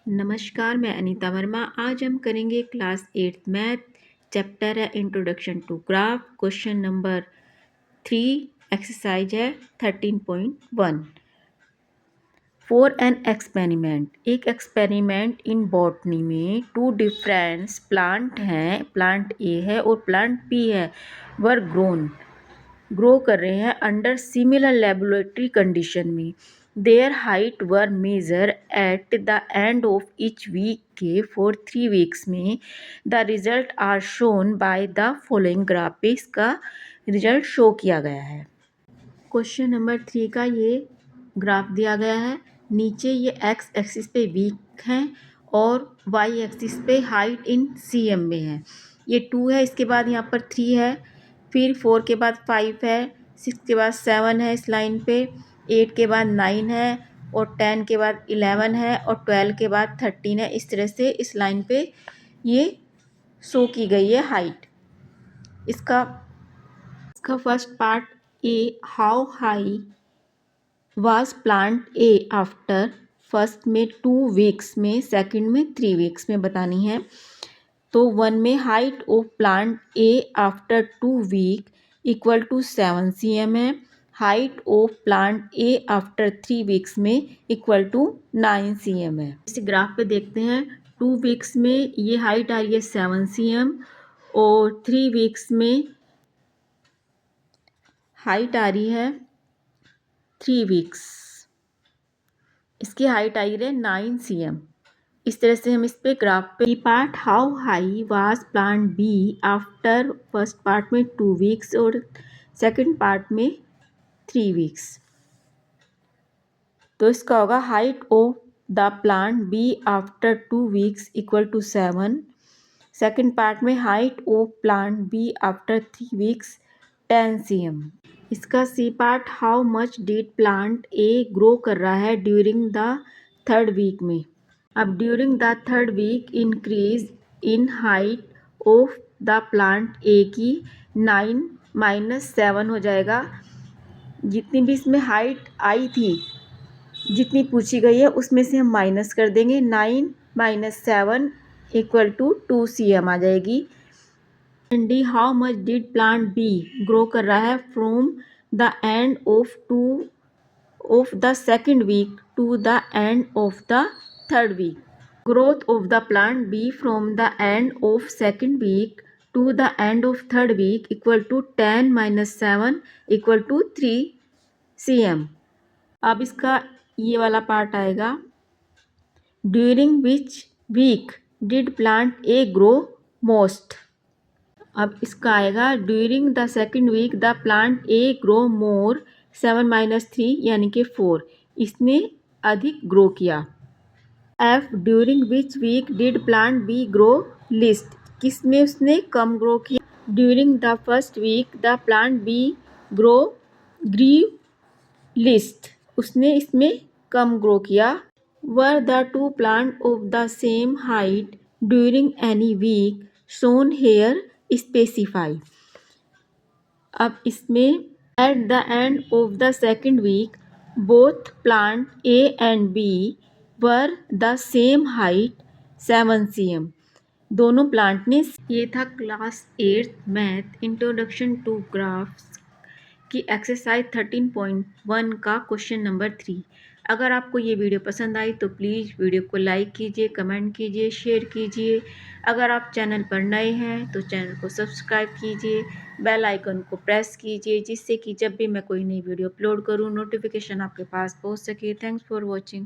नमस्कार, मैं अनीता वर्मा। आज हम करेंगे क्लास 8th मैथ। चैप्टर है introduction to graph. Question number 3 exercise है 13.1। For an experiment. एक एक्सपेरिमेंट इन बॉटनी में टू डिफरेंट प्लांट हैं, प्लांट ए है और प्लांट बी है, वर ग्रो कर रहे हैं अंडर सिमिलर लेबोरेटरी कंडीशन में। Their height were measure at the end of each week के फॉर 3 वीक्स में। The result are shown by the following graph पे इसका रिजल्ट शो किया गया है। क्वेश्चन नंबर 3 का ये ग्राफ दिया गया है। नीचे ये एक्स एक्सिस पे वीक हैं और वाई एक्सिस पे हाइट इन सीएम में है। ये 2 है, इसके बाद यहाँ पर 3 है, फिर 4 के बाद 5 है, 6 के बाद 7 है इस लाइन पे, 8 के बाद 9 है और 10 के बाद 11 है और 12 के बाद 13 है। इस तरह से इस लाइन पे ये शो की गई है हाइट। इसका first part A, how high was plant A after. First में 2 वीक्स में, सेकंड में 3 वीक्स में बतानी है। तो 1 में height of plant A after 2 week equal to 7 cm है। Height of plant A after 3 weeks में इक्वल टू 9 cm है। इस ग्राफ पे देखते हैं, 2 वीक्स में ये हाइट आ रही है 7 cm और 3 वीक्स में हाइट आ रही है 3 वीक्स, इसकी हाइट आई है 9 cm। इस तरह से हम इस पे ग्राफ पे part how high was plant B after. First part में 2 वीक्स और सेकंड पार्ट में 3 वीक्स। तो इसका होगा height of the plant B after 2 weeks equal to 7। Second part में height of plant B after 3 weeks 10 cm। इसका C part how much did plant A grow कर रहा है ड्यूरिंग द 3rd वीक में। अब during the 3rd week increase in height of the plant A की 9 minus 7 हो जाएगा। जितनी भी इसमें हाइट आई थी, जितनी पूछी गई है उसमें से हम माइनस कर देंगे। 9 माइनस 7 इक्वल टू 2 cm आ जाएगी। And D, how much did plant B grow कर रहा है from the end of the second week to the end of the 3rd week. Growth of the plant B from the end of second week to the end of 3rd week equal to 10 minus 7 equal to 3 cm। अब इसका ये वाला part आएगा, during which week did plant A grow most. अब इसका आएगा during the second week the plant A grow more 7 minus 3 यानी कि 4, इसने अधिक ग्रो किया। F, during which week did plant B grow least, किस में उसने कम ग्रो किया। During the first week the plant B grew least, उसने इसमें कम ग्रो किया। Were the 2 plant of the same height during any week shown hair specify. अब इसमें at the end of the second week both plant A and B were the same height 7 cm। दोनों plant ने। ये था class 8th math introduction to graphs की exercise 13.1 का question number 3। अगर आपको ये वीडियो पसंद आई तो प्लीज़ वीडियो को लाइक कीजिए, कमेंट कीजिए, शेयर कीजिए। अगर आप चैनल पर नए हैं तो चैनल को सब्सक्राइब कीजिए, बेल आइकन को प्रेस कीजिए, जिससे कि जब भी मैं कोई नई वीडियो अपलोड करूँ नोटिफिकेशन आपके पास पहुंच सके। Thanks for watching.